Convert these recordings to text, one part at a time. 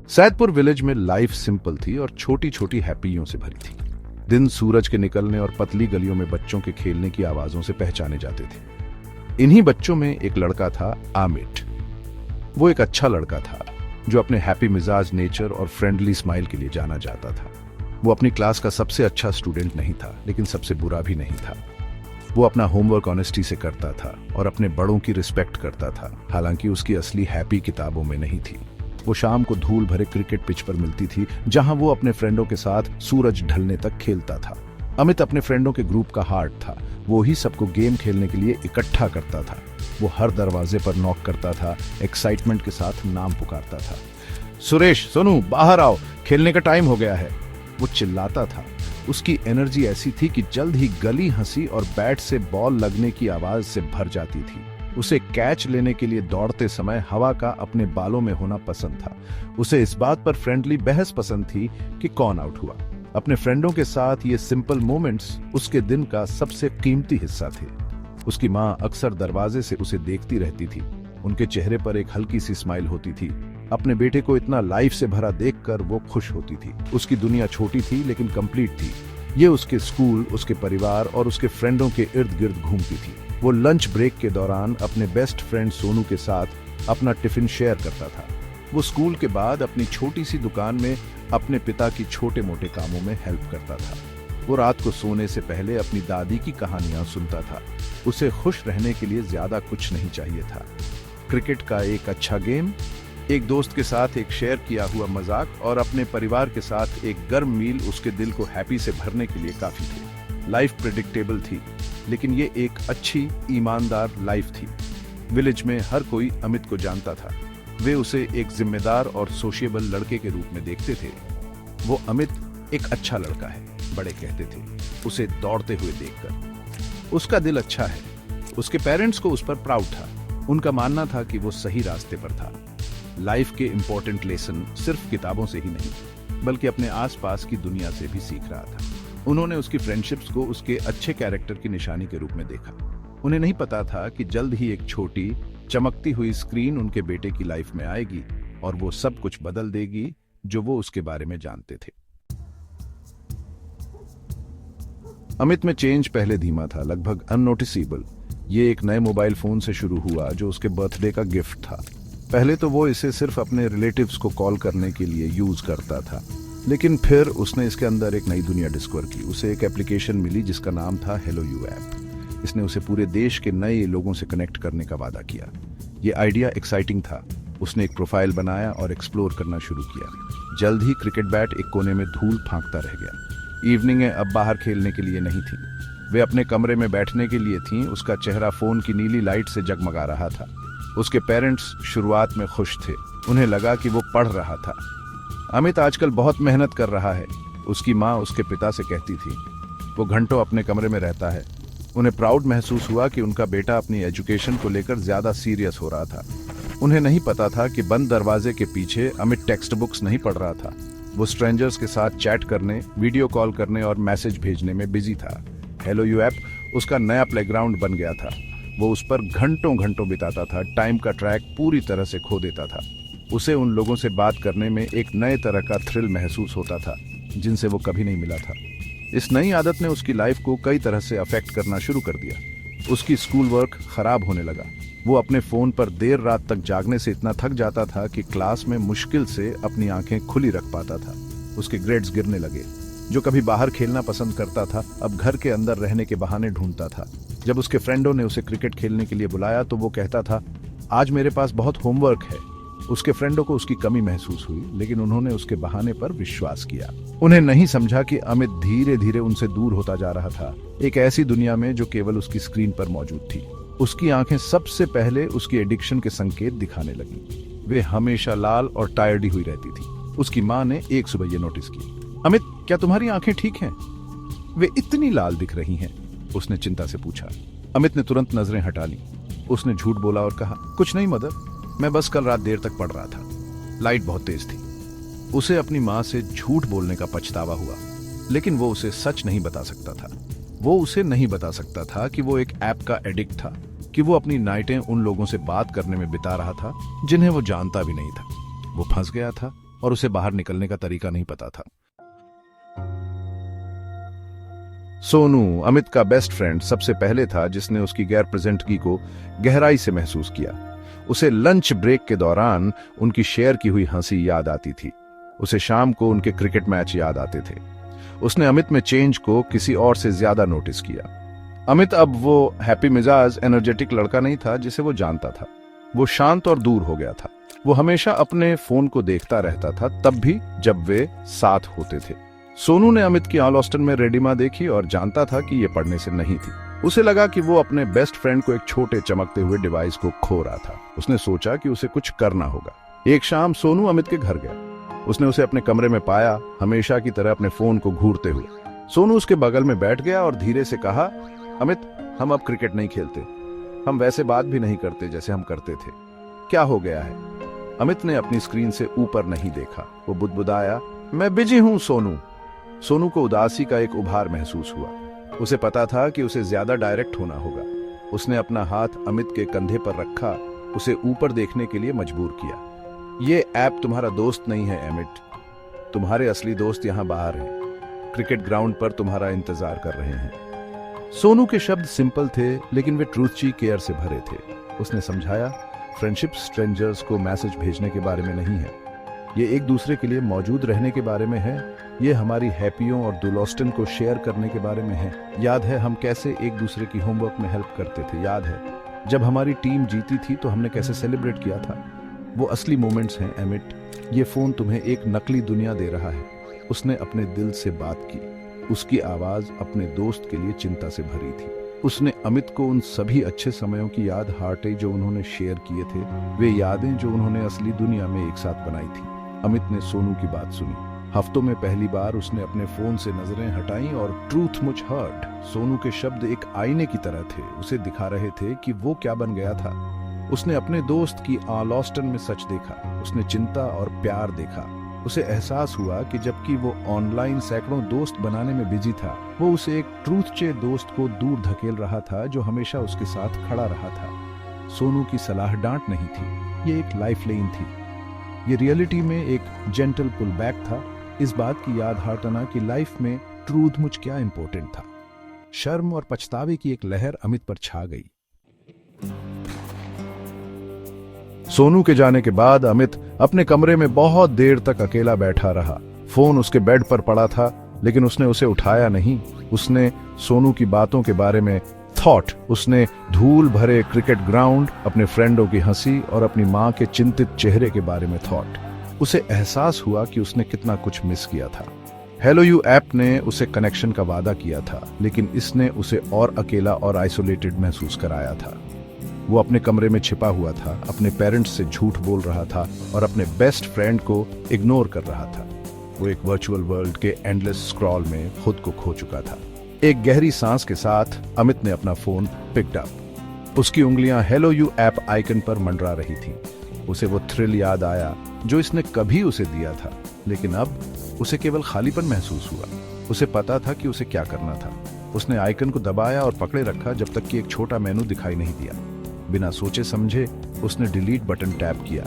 Saidpur village में life simple थी और छोटी छोटी हैप्पियों से भरी थी। दिन सूरज के निकलने और पतली गलियों में बच्चों के खेलने की आवाजों से पहचाने जाते थे। इन्हीं बच्चों में एक लड़का था, आमिर। वो एक अच्छा लड़का था जो अपने हैप्पी मिजाज, नेचर और फ्रेंडली स्माइल के लिए जाना जाता था। वो अपनी क्लास का सबसे अच्छा स्टूडेंट नहीं था, लेकिन सबसे बुरा भी नहीं था। वो अपना होमवर्क ऑनेस्टी से करता था और अपने बड़ों की रिस्पेक्ट करता था। हालांकि उसकी असली हैप्पी किताबों में नहीं थी। वो शाम को धूल भरे क्रिकेट पिच पर मिलती थी, जहां वो अपने फ्रेंडों के साथ सूरज ढलने तक खेलता था। अमित अपने फ्रेंडों के ग्रुप का हार्ट था। वो ही सबको गेम खेलने के लिए इकट्ठा करता था। वो हर दरवाजे पर नॉक करता था, एक्साइटमेंट के साथ नाम पुकारता था। सुरेश, सोनू, बाहर आओ, खेलने का टाइम हो गया है। वो चिल्लाता था। उसकी एनर्जी ऐसी थी कि जल्द ही गली हंसी और बैट से बॉल लगने की आवाज से भर जाती थी। उसे कैच लेने के लिए दौड़ते समय हवा का अपने बालों में होना पसंद था। उसे इस बात पर फ्रेंडली बहस पसंद थी कि कौन आउट हुआ। अपने फ्रेंडों के साथ ये सिंपल मोमेंट्स उसके दिन का सबसे कीमती हिस्सा थे। उसकी माँ अक्सर दरवाजे से उसे देखती रहती थी। उनके चेहरे पर एक हल्की सी स्माइल होती थी। अपने बेटे को इतना लाइफ से भरा देखकर वो खुश होती थी। उसकी दुनिया छोटी थी लेकिन कंप्लीट थी। ये उसके स्कूल, उसके परिवार और उसके फ्रेंडों के इर्द गिर्द घूमती थी। वो लंच ब्रेक के दौरान अपने बेस्ट फ्रेंड सोनू के साथ अपना टिफिन शेयर करता था। वो स्कूल के बाद अपनी छोटी सी दुकान में अपने पिता की छोटे मोटे कामों में हेल्प करता था। वो रात को सोने से पहले अपनी दादी की कहानियां सुनता था। उसे खुश रहने के लिए ज्यादा कुछ नहीं चाहिए था। क्रिकेट का एक अच्छा गेम, एक दोस्त के साथ एक शेयर किया हुआ मजाक और अपने परिवार के साथ एक गर्म मील उसके दिल को हैप्पी से भरने के लिए काफी थे। लाइफ प्रेडिक्टेबल थी, लेकिन ये एक अच्छी, ईमानदार लाइफ थी। विलेज में हर कोई अमित को जानता था। वे उसे एक जिम्मेदार और सोशिएबल लड़के के रूप में देखते थे। वो अमित एक अच्छा लड़का है, बड़े कहते थे उसे दौड़ते हुए देखकर। उसका दिल अच्छा है। उसके पेरेंट्स को उस पर प्राउड था। उनका मानना था कि वो सही रास्ते पर था। लाइफ के इंपॉर्टेंट लेसन सिर्फ किताबों से ही नहीं, बल्कि अपने आसपास की दुनिया से भी सीख रहा था। उन्होंने उसकी फ्रेंडशिप्स को उसके अच्छे कैरेक्टर की निशानी के रूप में देखा। उन्हें नहीं पता था कि जल्द ही एक छोटी, चमकती हुई स्क्रीन उनके बेटे की लाइफ में आएगी और वो सब कुछ बदल देगी जो वो उसके बारे में जानते थे। अमित में चेंज पहले धीमा था, लगभग अननोटिसेबल। ये एक नए मोबाइल फोन से शुरू हुआ जो उसके बर्थडे का गिफ्ट था। पहले तो वो इसे सिर्फ अपने रिलेटिव्स को कॉल करने के लिए यूज करता था, लेकिन फिर उसने इसके अंदर एक नई दुनिया डिस्कवर की। उसे एक एप्लीकेशन मिली जिसका नाम था हेलो यू ऐप। इसने उसे पूरे देश के नए लोगों से कनेक्ट करने का वादा किया। ये आइडिया एक्साइटिंग था। उसने एक प्रोफाइल बनाया और एक्सप्लोर करना शुरू किया। जल्द ही क्रिकेट बैट एक कोने में धूल फांकता रह गया। इवनिंगें अब बाहर खेलने के लिए नहीं थी, वे अपने कमरे में बैठने के लिए थीं। उसका चेहरा फोन की नीली लाइट से जगमगा रहा था। उसके पेरेंट्स शुरुआत में खुश थे। उन्हें लगा कि वो पढ़ रहा था। अमित आजकल बहुत मेहनत कर रहा है, उसकी माँ उसके पिता से कहती थी। वो घंटों अपने कमरे में रहता है। उन्हें प्राउड महसूस हुआ कि उनका बेटा अपनी एजुकेशन को लेकर ज्यादा सीरियस हो रहा था। उन्हें नहीं पता था कि बंद दरवाजे के पीछे अमित टेक्स्ट बुक्स नहीं पढ़ रहा था। वो स्ट्रेंजर्स के साथ चैट करने, वीडियो कॉल करने और मैसेज भेजने में बिजी था। हेलो यू ऐप उसका नया प्लेग्राउंड बन गया था। वो उस पर घंटों घंटों बिताता था, टाइम का ट्रैक पूरी तरह से खो देता था। उसे उन लोगों से बात करने में एक नए तरह का थ्रिल महसूस होता था जिनसे वो कभी नहीं मिला था। इस नई आदत ने उसकी लाइफ को कई तरह से अफेक्ट करना शुरू कर दिया। उसकी स्कूल वर्क खराब होने लगा। वो अपने फोन पर देर रात तक जागने से इतना थक जाता था कि क्लास में मुश्किल से अपनी आंखें खुली रख पाता था। उसके ग्रेड्स गिरने लगे। जो कभी बाहर खेलना पसंद करता था, अब घर के अंदर रहने के बहाने ढूंढता था। जब उसके फ्रेंडों ने उसे क्रिकेट खेलने के लिए बुलाया तो वो कहता था, आज मेरे पास बहुत होमवर्क है। उसके फ्रेंडों को उसकी कमी महसूस हुई, लेकिन उन्होंने उसके बहाने पर विश्वास किया। उन्हें नहीं समझा कि अमित धीरे धीरे उनसे दूर होता जा रहा था, एक ऐसी दुनिया में जो केवल उसकी स्क्रीन पर मौजूद थी। उसकी आंखें सबसे पहले उसकी एडिक्शन के संकेत दिखाने लगी। वे हमेशा लाल और टायर्ड हुई रहती थी। उसकी माँ ने एक सुबह ये नोटिस की। अमित, क्या तुम्हारी आंखें ठीक हैं? वे इतनी लाल दिख रही हैं, उसने चिंता से पूछा। अमित ने तुरंत नजरें हटा ली। उसने झूठ बोला और कहा, कुछ नहीं मदर, मैं बस कल रात देर तक पढ़ रहा था। लाइट बहुत तेज थी। उसे अपनी माँ से झूठ बोलने का पछतावा हुआ, लेकिन वो उसे सच नहीं बता सकता था। वो उसे नहीं बता सकता था कि वो एक ऐप का एडिक्ट था, कि वो अपनी नाइटें उन लोगों से बात करने में बिता रहा था जिन्हें वो जानता भी नहीं था। वो फंस गया था और उसे बाहर निकलने का तरीका नहीं पता था। सोनू, अमित का बेस्ट फ्रेंड, सबसे पहले था जिसने उसकी गैर प्रेजेंटगी को गहराई से महसूस किया। उसे लंच ब्रेक के दौरान उनकी शेयर की हुई हंसी याद आती थी। उसे शाम को उनके क्रिकेट मैच याद आते थे। उसने अमित में चेंज को किसी और से ज्यादा नोटिस किया। अमित अब वो हैप्पी मिजाज एनर्जेटिक लड़का नहीं था जिसे वो जानता था। वो शांत और दूर हो गया था। वो हमेशा अपने फोन को देखता रहता था, तब भी जब वे साथ होते थे। सोनू ने अमित की ऑल ऑस्टन में रेडिमा देखी और जानता था कि ये पढ़ने से नहीं थी। उसे लगा कि वो अपने बेस्ट फ्रेंड को एक छोटे चमकते हुए डिवाइस को खो रहा था। उसने सोचा कि उसे कुछ करना होगा। एक शाम सोनू अमित के घर गया। उसने उसे अपने कमरे में पाया, हमेशा की तरह अपने फोन को घूरते हुए। सोनू उसके बगल में बैठ गया और धीरे से कहा, अमित, हम अब क्रिकेट नहीं खेलते। हम वैसे बात भी नहीं करते जैसे हम करते थे। क्या हो गया है? अमित ने अपनी स्क्रीन से ऊपर नहीं देखा। वो बुदबुदाया, मैं बिजी हूं सोनू। सोनू को उदासी का एक उभार महसूस हुआ। उसे पता था कि उसे ज्यादा डायरेक्ट होना होगा। उसने अपना हाथ अमित के कंधे पर रखा, उसे ऊपर देखने के लिए मजबूर किया। ये ऐप तुम्हारा दोस्त नहीं है अमित। तुम्हारे असली दोस्त यहाँ बाहर हैं। क्रिकेट ग्राउंड पर तुम्हारा इंतजार कर रहे हैं। सोनू के शब्द सिंपल थे, लेकिन वे ट्रूथची केयर से भरे थे। उसने समझाया, फ्रेंडशिप स्ट्रेंजर्स को मैसेज भेजने के बारे में नहीं है। ये एक दूसरे के लिए मौजूद रहने के बारे में है। ये हमारी हैप्पियों और दुलॉस्टन को शेयर करने के बारे में है। याद है हम कैसे एक दूसरे की होमवर्क में हेल्प करते थे? याद है जब हमारी टीम जीती थी तो हमने कैसे सेलिब्रेट किया था? वो असली मोमेंट्स हैं एमिट। ये फोन तुम्हें एक नकली दुनिया दे रहा है। उसने अपने दिल से बात की। उसकी आवाज अपने दोस्त के लिए चिंता से भरी थी। उसने अमित को उन सभी अच्छे समयों की याद हार्टे जो उन्होंने शेयर किए थे, वे यादें जो उन्होंने असली दुनिया में एक साथ बनाई थी। अमित ने सोनू की बात सुनी। हफ्तों में पहली बार उसने अपने फोन से नजरें हटाई और ट्रूथ मुझ हर्ट। सोनू के शब्द एक आईने की तरह थे, उसे दिखा रहे थे कि वो क्या बन गया था। उसने अपने दोस्त की ऑल ऑस्टन में सच देखा। उसने चिंता और प्यार देखा। उसे एहसास हुआ कि जबकि वो ऑनलाइन सैकड़ों दोस्त बनाने में बिजी था, वो उसे एक ट्रूथचे दोस्त को दूर धकेल रहा था जो हमेशा उसके साथ खड़ा रहा था। सोनू की सलाह डांट नहीं थी, ये एक लाइफ लाइन थी। ये रियलिटी में एक जेंटल पुल बैक था। इस बात की याद हाटना कि लाइफ में ट्रूथ मुझ क्या इंपॉर्टेंट था। शर्म और पछतावे की एक लहर अमित पर छा गई। सोनू के जाने के बाद अमित अपने कमरे में बहुत देर तक अकेला बैठा रहा। फोन उसके बेड पर पड़ा था, लेकिन उसने उसे उठाया नहीं। उसने सोनू की बातों के बारे में थॉट। उसने धूल भरे क्रिकेट ग्राउंड, अपने फ्रेंडों की हंसी और अपनी मां के चिंतित चेहरे के बारे में थॉट। उसे एहसास हुआ कि उसने कितना कुछ मिस किया था। हेलो यू ऐप ने उसे कनेक्शन का वादा किया था, लेकिन इसने उसे और अकेला और आइसोलेटेड महसूस कराया था। वो अपने कमरे में छिपा हुआ था, अपने पेरेंट्स से झूठ बोल रहा था और अपने बेस्ट फ्रेंड को इग्नोर कर रहा था। वो एक वर्चुअल वर्ल्ड के एंडलेस स्क्रॉल में खुद को खो चुका था। एक गहरी सांस के साथ अमित ने अपना फोन पिक्ड अप। उसकी उंगलियां हेलो यू ऐप आइकन पर मंडरा रही थीं। उसे वो थ्रिल याद आया जो इसने कभी उसे दिया था, लेकिन अब उसे केवल खालीपन महसूस हुआ। उसे पता था कि उसे क्या करना था। उसने आइकन को दबाया और पकड़े रखा जब तक कि एक छोटा मेनू दिखाई नहीं दिया। बिना सोचे समझे उसने डिलीट बटन टैप किया।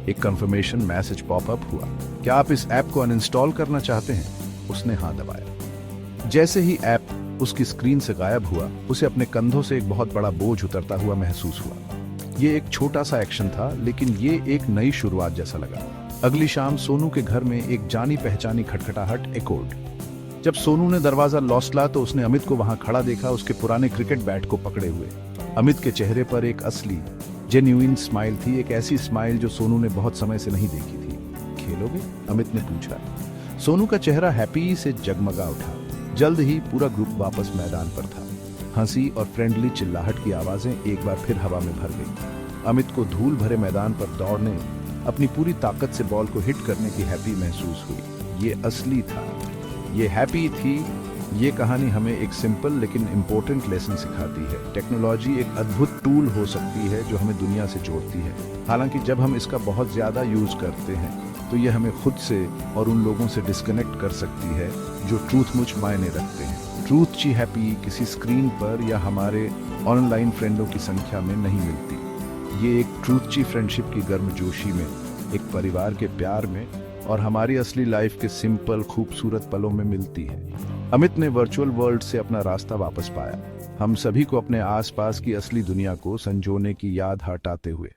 एक कंफर्मेशन मैसेज पॉपअप हुआ, क्या आप इस ऐप को अनइंस्टॉल करना चाहते हैं? उसने हाँ दबाया। जैसे ही ऐप उसकी स्क्रीन से गायब हुआ, उसे अपने कंधों से एक बहुत बड़ा बोझ उतरता हुआ महसूस हुआ। ये एक छोटा सा एक्शन था, लेकिन ये एक नई शुरुआत जैसा लगा। अगली शाम सोनू के घर में एक जानी पहचानी खटखटाहट एकोड। जब सोनू ने दरवाजा लौसला तो उसने अमित को वहां खड़ा देखा, उसके पुराने क्रिकेट बैट को पकड़े हुए। अमित के चेहरे पर एक असली जेन्युइन स्माइल थी, एक ऐसी स्माइल जो सोनू ने बहुत समय से नहीं देखी थी। खेलोगे? अमित ने पूछा। सोनू का चेहरा हैप्पी से जगमगा उठा। जल्द ही पूरा ग्रुप वापस मैदान पर था। हंसी और फ्रेंडली चिल्लाहट की आवाजें एक बार फिर हवा में भर गई। अमित को धूल भरे मैदान पर दौड़ने, अपनी पूरी ताकत से बॉल को हिट करने की हैप्पी महसूस हुई। ये असली था, ये हैप्पी थी। ये कहानी हमें एक सिंपल लेकिन इम्पोर्टेंट लेसन सिखाती है। टेक्नोलॉजी एक अद्भुत टूल हो सकती है जो हमें दुनिया से जोड़ती है। हालांकि जब हम इसका बहुत ज्यादा यूज करते हैं तो ये हमें खुद से और उन लोगों से डिस्कनेक्ट कर सकती है जो ट्रूथ मुझ मायने रखते हैं। ट्रूथ ची हैप्पी किसी स्क्रीन पर या हमारे ऑनलाइन फ्रेंडों की संख्या में नहीं मिलती। ये एक ट्रूथ ची फ्रेंडशिप की गर्मजोशी में, एक परिवार के प्यार में और हमारी असली लाइफ के सिंपल खूबसूरत पलों में मिलती है। अमित ने वर्चुअल वर्ल्ड से अपना रास्ता वापस पाया। हम सभी को अपने आसपास की असली दुनिया को संजोने की याद हटाते हुए